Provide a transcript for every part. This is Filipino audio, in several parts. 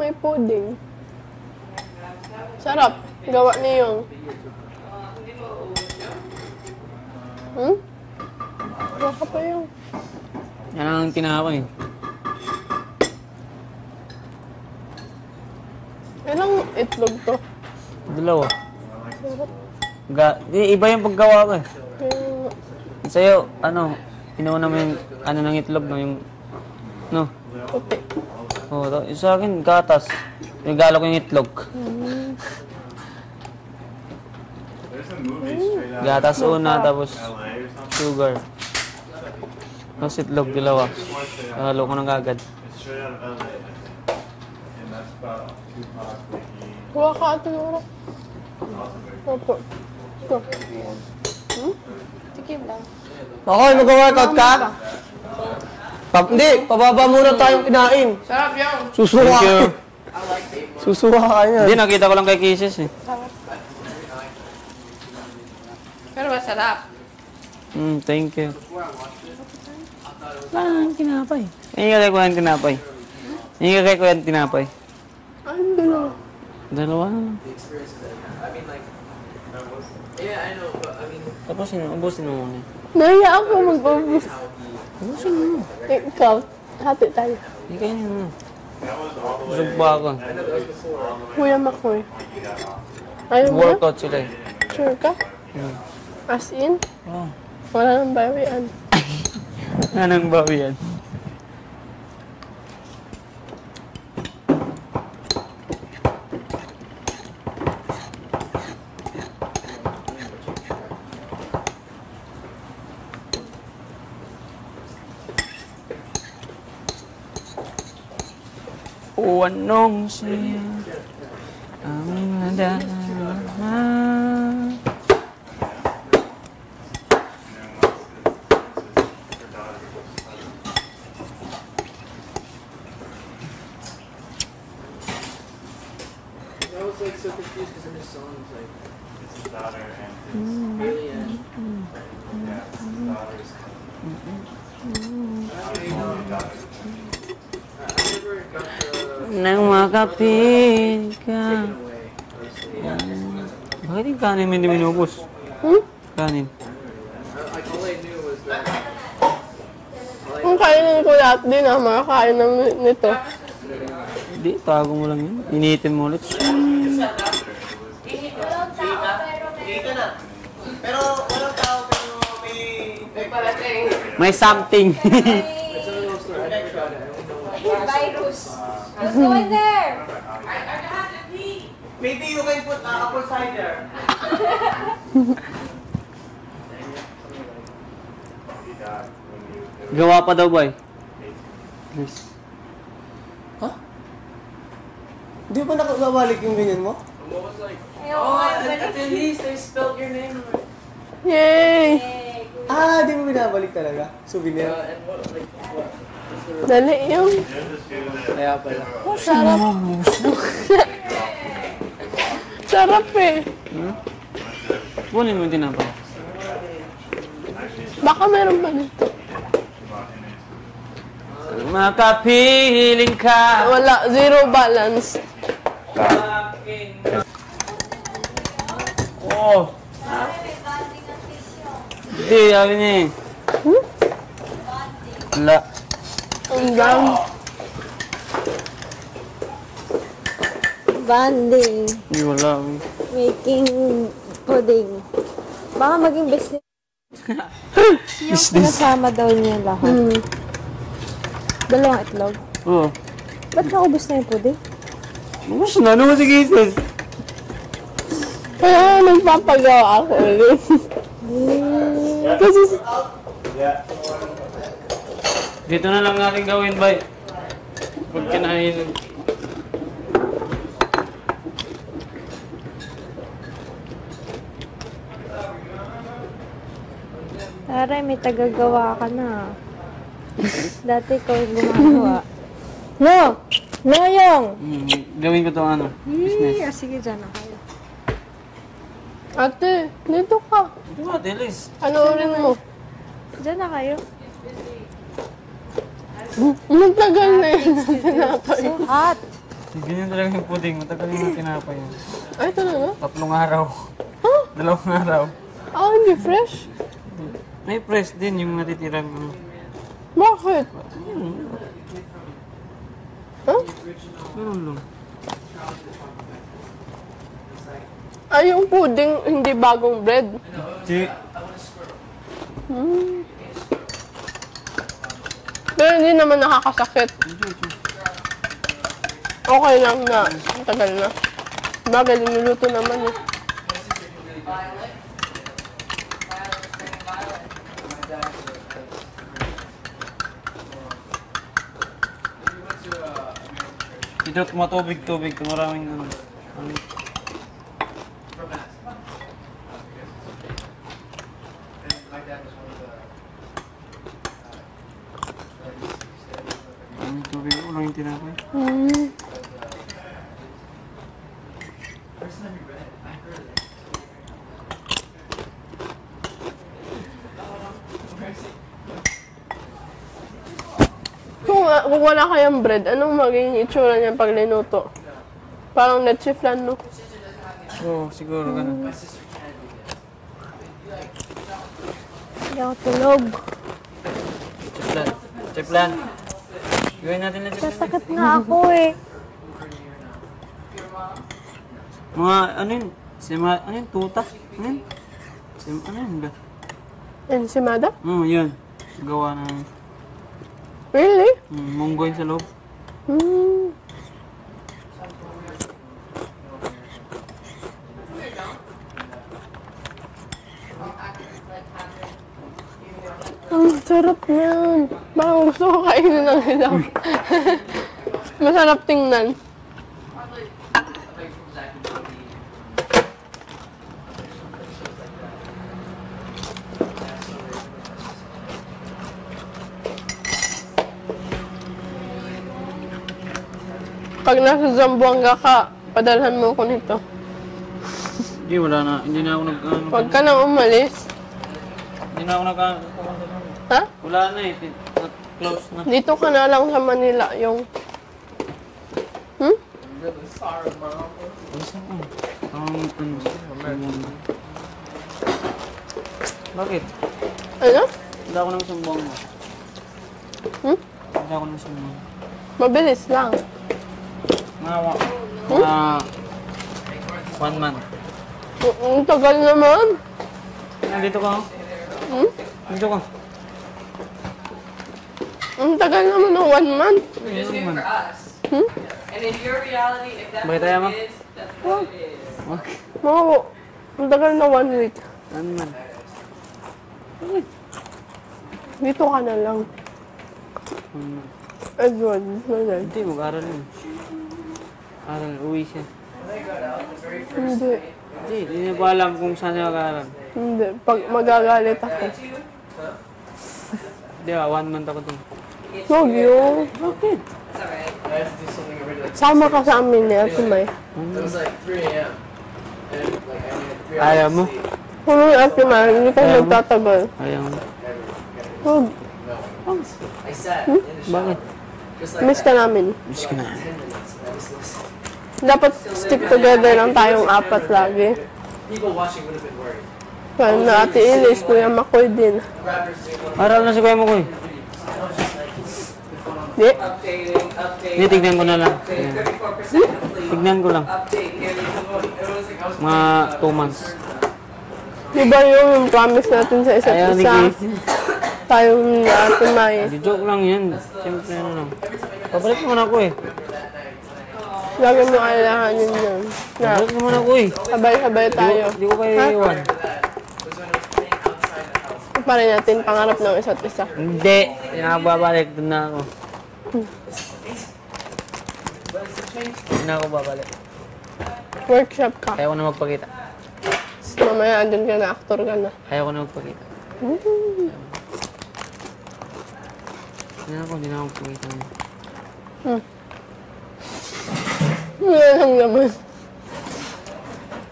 may pudding. Sarap. Gawa niyong. Baka pa yung. Yan ang tinapay. Ilang itlog to? Dalawa. Sarap. Iba yung paggawa ko eh. Yung... Sa'yo, inuuna mo yung, ng itlog, no? Yung, no? Puti. Oo, sa akin, gatas. Regalo ko yung itlog. Gatas una, tapos sugar. Tapos itlog, dalawa. Halo ko ng agad. Kuha ka ito yung opo. Ito. Tikim lang. Okay, mag-workout ka? Hindi, pababa muna tayong kinain. Sarap yung. Susuka Thank you. Susuka ka niyan. Hindi, nakita ko lang kay Kisses eh. Pero masarap. Thank you. Parang tinapay. Hindi ka ko yung tinapay. Hindi ka ko yung tinapay. Ay, dalawa. Dalawa na lang. Tapos ubusin mo muna. Naya ako mag-ubus. Ubusin mo. Ikaw, hati tayo. Hindi kayo na. Busog pa ako. Kuya Makoy. Ayaw mo na? Workout sila eh. Sure ka? As in? Oh. Wala nang bawian. Anong bawi yan? O anong siya ang nadama? I was like so confused because in his song it's like it's his daughter and alien. Yeah, it's his daughter's. I never got the Nang makapit ka. taken away. Personally. Bakit yung kanin mo hindi minubos? Kanin. Like all I knew was that. Kung kainin ko lahat din makakain ng nito. Hindi, tago mo lang yun. Iniitin mo ulit. Pero walang tao, pero may parating. May something. Virus. Let's go in there. Maybe you can put apple cider. Gawa pa daw ba eh? Yes. Di ba nakabalik yung ganyan mo? At least they spelled your name right. Yay! Ah, di mo binabalik talaga? Souvenir? And what like what? Dali yung. Kaya pala. Sarap. Sarap eh. Kunin mo yung tinapay. Baka meron pa dito. Makapiling ka. Wala, zero balance. Oh. Hindi, sabi niya eh. Wala. Ang dam. Banding. Hindi, wala. Making pudding. Baka maging business. Yung pinasama daw niya lahat. Dalawang itlog. Oo. Ba't naubos na yung pudding? Mas na, ano mo si Kisses? Kaya nagpapagawa ako ulit. Kasi Dito na lang natin gawin, bay. Pag kinain. Taray, may tagagawa ka na. Dati ko yung gumagawa. No! Noyong! Gawin ko to business. Sige, dyan na kayo. ate, dito ka. Ito nga, Delis. Ano rin mo? Dyan na kayo. Matagal na yun. So hot. Ganyan talaga yung puding. Matagal yung tinapay yan. Ay, talaga? 3 araw. Huh? 2 araw. Ah, hindi fresh? May press din yung natitirang ano. Bakit? Huh? Ganun lang. Ay, yung pudding, hindi bagong bread. Di. Pero hindi naman nakakasakit. Okay lang na. Tagal na. Bagay, niluluto naman eh. Ito, tumatubig-tubig. Maraming ano. Maraming tubig. Ulang yung tinapay. Kung wala kayang bread, anong magiging itsura niya pag linuto? Parang leche flan, no? Oo, siguro ganun. Hindi ako tulog. Chiplan. Chiplan. Gawin natin na chiplan. Sakit nga ako eh. Mga, ano yun? Ano yun? Tuta? Ano yun? Ano yun ba? Ensimada? Yun. Gawa na. Really? Munggoy sa loob. Ang sarap niyan. Parang gusto ko kainin ng hilaw. Masarap tingnan. Pag nasa Zamboanga ka, padalhan mo ko nito. Hindi, wala na. Hindi na ako Huwag ka nang umalis. Hindi na ako Ha? Wala na eh. Close na. Dito ka na lang sa Manila, yung... Bakit? Ano? Hindi ako nang sumbong mo. Hindi ako nang sumbong. Mabilis lang. Mga 1 month. Ang tagal naman. Dito ka. Dito ka. Ang tagal naman ng 1 month. Just do it for us. And in your reality, if that's Bakit what ayaw mo? it is, that's what it is. Okay. Ang tagal na 1 week. 1 month. Dito ka na lang. 1 month. Edward, nagal. Hindi, mag-aral yun. Aral, uwi siya. Hindi. Hindi niya pa alam kung saan siya mag-aral. Hindi. Pag magagalit ako. Hindi 1 month ako dun. Huwag yun. Bakit? I had to do something over like Sama ka sa amin ni Ate May. it was like 3 a.m. And like I needed 3 Ayaw hours mo? of sleep. Kung yung Ate May, hindi ka nagtatagal. Ayaw mo. Huwag. I sat in the shower. Bakit? Just like Miss ka namin. Miss ka na. 10 minutes. And I just listened. Dapat stick together lang tayong 4 lagi. People watching would have been worried. Kaya na Ate Ilis, Kuya Makoy din. Rappers doing one Aral na si Kuya mo ko eh. Di? Hindi, tignan ko na lang. Ayan. Tignan ko lang. Mga 2 months. Di ba yung promise natin sa isa't Ayaw ni isa? Casey. Tayong ni Ate May. Di joke lang yan. Siyempre ano lang. Pabalik naman ako eh. Lagi mo kailanganin yun. Na, Pabalik naman ako eh. sabay-sabay tayo. Di ko kayo iiwan. Pa rin natin pangarap ng isa't isa. Hindi. Babalik. Doon na ako. Doon na ako babalik. Workshop ka. Ayaw ko na magpakita. Mamaya andun ka na, actor ka na. Ayaw ko na magpakita. Hindi na ako magpakita. Wala lang naman.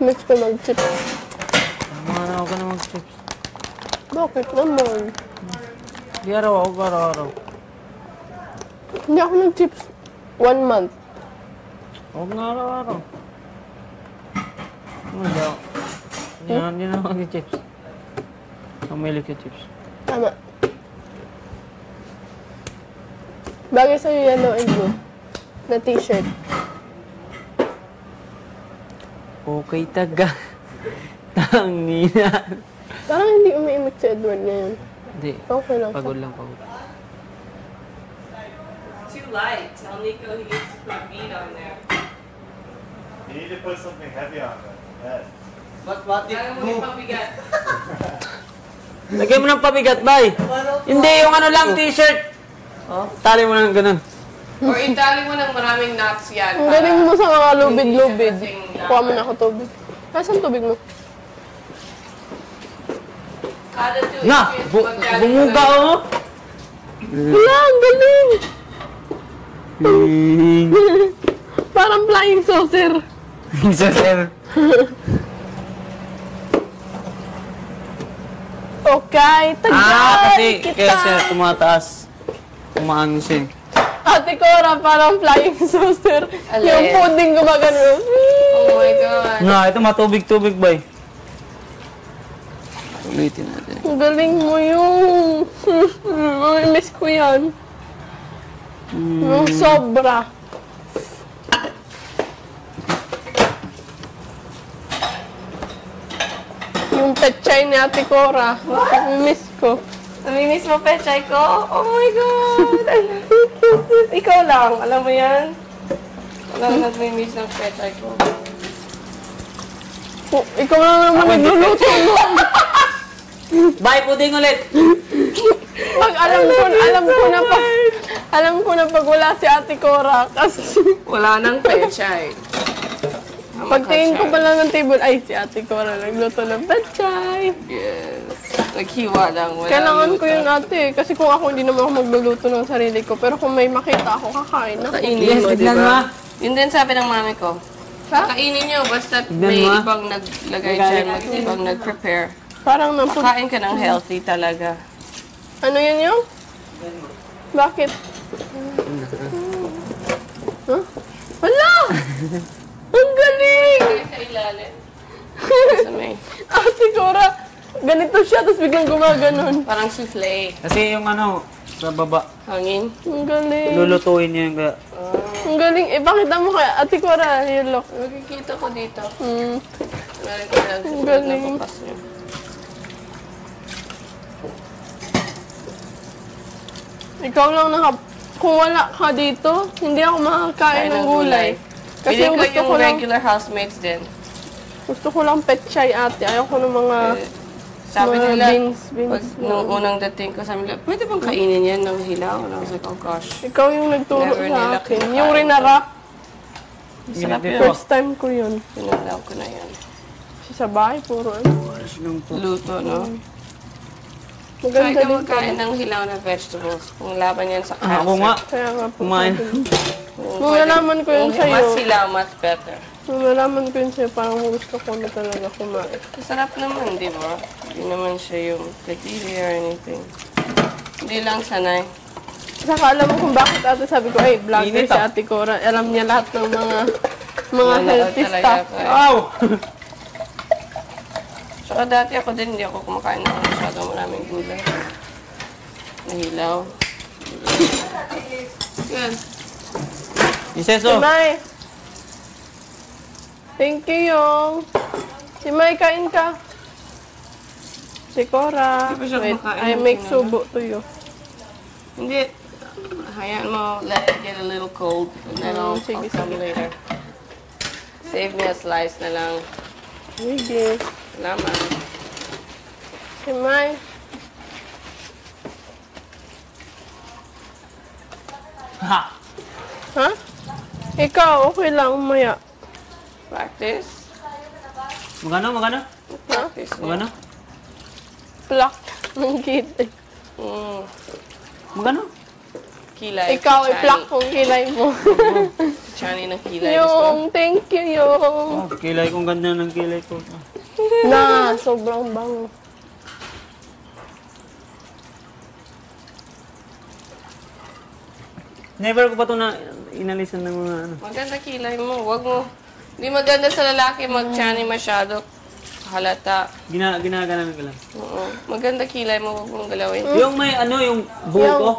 Miss ko mag-chip. Tama na ako ka na mag-chips. Bakit naman? Di araw ako, araw-araw. Hindi ako nag-chips 1 month. Huwag na araw-araw. Hindi ako. Hindi na ako mag-chips. Mamili ka chips. Tama. Bagay sa'yo yellow and blue na t-shirt. Okay, taga. Tangina. Parang hindi umiimik si Edward ngayon. Hindi. Okay lang siya. Pagod lang, pagod. Too light. Tell Nico he needs to put meat on there. You need to put something heavy on that. What Ayaw mo yung pabigat. Lagyan mo ng pabigat, bay. Hindi, yung ano lang, t-shirt. Tali mo lang ganun. Or itali mo ng maraming nuts yan. Ang galing mo sa mga lubid-lubid. Kuha mo na ako tubig. Nasaan tubig mo? Kada 2 Na! inches, Bu magdali mo bumuga, ng- oh! Wala, ang galing! Parang flying saucer. Isa, sir. Okay, tagay Kasi, kita! kaya siya tumataas. Umaano siya. Ate Cora, parang flying saucer. Alin? Yung pudding gumagano. Oh my God. Na, ito matubig-tubig, bay. Ulitin natin. Ang galing mo yung... miss ko yan. Yung sobra. Yung pechay ni Ate Cora. Miss ko. Namimiss mo pechay ko? Oh my God! I love it. Ikaw lang, alam mo yan? Walang nag-miss ng pechay ko. Oh, ikaw lang naman nagluluto mo. Bay, puding ulit! Pag alam ko na pag wala si Ate Cora. Kasi Wala nang pechay. pagtingin ko pala ng table, ay si Ate Cora nagluto ng pechay. Yes. Naghiwa lang. Wala Kailangan ko luto. yun ate, kasi kung ako hindi naman ako magluluto ng sarili ko, pero kung may makita ako, kakain ako. Kainin mo, tignan diba? mo. Yun din sabi ng mami ko. Ha? Kainin nyo, basta Tignan may mo, ah. ibang naglagay dyan, ibang nag-prepare. Parang nampun... Kain ka ng healthy talaga. Ano yun yung? Bakit? Huh? Hala! Ang galing! Sa ilalim. Sa may, Ate Cora, ganito siya, tapos biglang gumaganon. parang souffle. Kasi yung ano, sa baba, Hangin. Ang galing. lulutuin niya yung... Ang galing. Eh, pakita mo kay Ate Cora, yung look. Nakikita ko dito. Hmm. Meron ko lang sa galing. na bukas niya. Ikaw lang kung wala ka dito, hindi ako makakain ng gulay. Kasi Kasi gusto yung ko lang, regular housemates din. gusto ko lang pechay ate. Ayaw ko ng mga, Sabi mga nila, beans. pag nung unang dating ko, sabi nila, pwede bang kainin yan ng hilaw? And I was like, oh gosh. Ikaw yung nagturo Never nila sa akin. kinakain Yung ko. rinarap, Sarap yun. first time ko yun. Pinalaw ko na yan. Kasi sa bahay, puro ano. Luto, no? Try Maganda ka din magkain pala. ng hilaw na vegetables. Kung laban yan sa cancer. Ako nga, Kaya nga po. kumain. Nung nalaman ko yun Kung sa'yo, mas hilaw, mas better. nung nalaman ko yun sa'yo, parang gusto ko na talaga kumain. Masarap naman, di ba? Hindi naman siya yung petili or anything. Hindi lang sanay. Saka alam mo kung bakit ate sabi ko, ay, vlogger Init, si ah. Ate Cora. Alam niya lahat ng mga Nanonood healthy talaga stuff. ako eh. Ow! Tsaka dati ako din, hindi ako kumakain ng masyadong maraming gulay. Nahilaw. Yan. Iseso! May! Thank you, Yung. Si May, kain ka. Si Cora. Hindi pa siya Wait, kumakain I ng make tinola. subo to you. Hindi. Hayaan mo, let it get a little cold. And then I'll sige, come later. Save me a slice na lang. Sige. Salamat. Si May. Ha! Ha? Ikaw, okay lang, umaya. Practice. Magano, magano? Practice. Magano? Plak ng kitty. Magano? Kilay. Ikaw, Chani. i-plak kong kilay mo. Chani ng kilay. Gusto mo? Yung, thank you, Yung. Oh, kilay kong ganda ng kilay ko. Na, sobrang bango. Never ko pa ito na inalisan ng mga ano. Maganda kilay mo. Wag mo. Hindi maganda sa lalaki mag-chani masyado. Halata. Ginaganan ko lang. Oo. Maganda kilay mo. Wag mong galawin. Yung may ano, yung buho ko.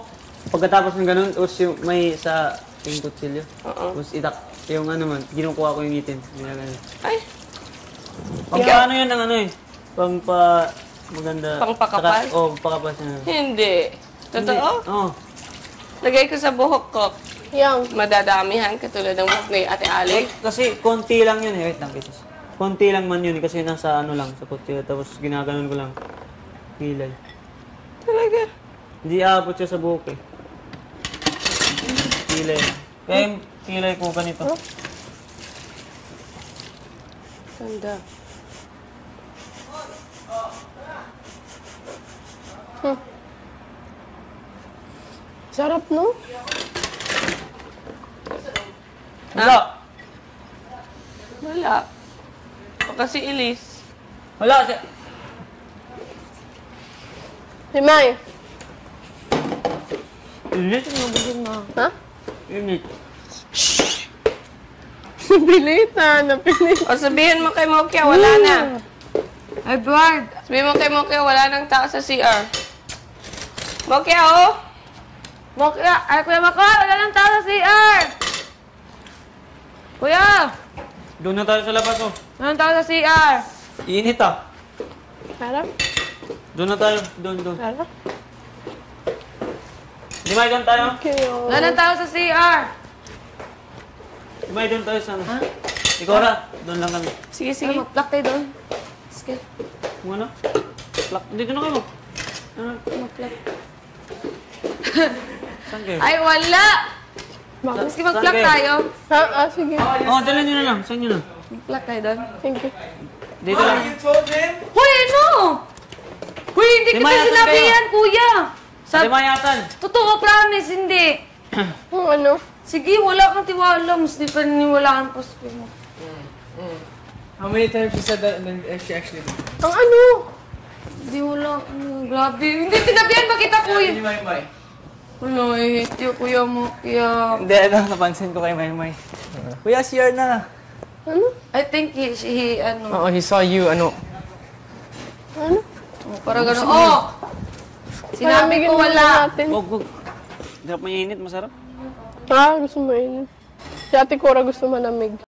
Pagkatapos ng ganun, tapos yung may sa yung kutsilyo. Oo. Tapos itak, yung ano man, kinukuha ko yung ngitin. Ginaganan. Ay. Pagka ano yun ang ano eh. Pangpa... Maganda. Pangpakapal? Oo, pakapal siya. Hindi. Totoo? Oo. Lagay ko sa buhok ko. Yang. Madadamihan katulad ng buhok ni Ate Ali. Kasi konti lang yun eh. Wait lang, kitos. Konti lang man yun kasi nasa ano lang, sa kutsilyo. Tapos ginaganon ko lang. Kilay. Talaga. Hindi aabot siya sa buhok eh. Kilay. Kaya yung kilay ko ganito. Ganda. Sarap, no? Wala! Wala. O kasi ilis. Wala! Si May. Init? Ha? Init. Napilitan. Napilitan. O sabihin mo kay Mokia, wala na. Edward! Sabihin mo kay Mokia, wala nang tao sa CR. Mokia, oh! Mokia! Ay, Kuya Mako! Wala lang tao sa CR! Kuya! Doon na tayo sa labas oh. Wala lang tao sa CR! Init ah. Sarap. Doon na tayo. Doon. Sarap. Di may doon tayo. Kayo. Wala lang tao sa CR! Di may doon tayo sa ano. Ikaw na. Doon lang kami. Sige, Sige, sige. mag-plug tayo doon. Sige, Kung ano? Dito na kayo. Ano? mag-plug. Saan kayo? Ay, wala! Sige, mag-plug Saan kayo? tayo. Ha? Ah, sige. Oh, dala nyo na lang. Saan nyo na? Mag-plug tayo doon. Thank you. Dito lang. You told him? Hoy, ano? Hoy, hindi Di kita mayatan sinabi kayo. yan, kuya! Di mayatan. Totoo, promise, hindi. Kung ano? Sige, wala kang tiwala. Mas di pa niniwalaan po sa mo. How many times she said that and then she actually did? Ang ano? Hindi, wala. Grabe. Hindi, sinabihan ba kita, kuya? Hindi, May. Wala, I hate you, kuya mo. Kaya... Hindi, napansin ko kay Maymay. Kuya, share na. I think he ano... Oo, he saw you, ano. Ano? Para gano'n. Oh! Sinabi Palamigin ko muna wala. natin. Wag. Sarap mainit, masarap. Ah, gusto mo yun. Si Ate Cora gusto malamig.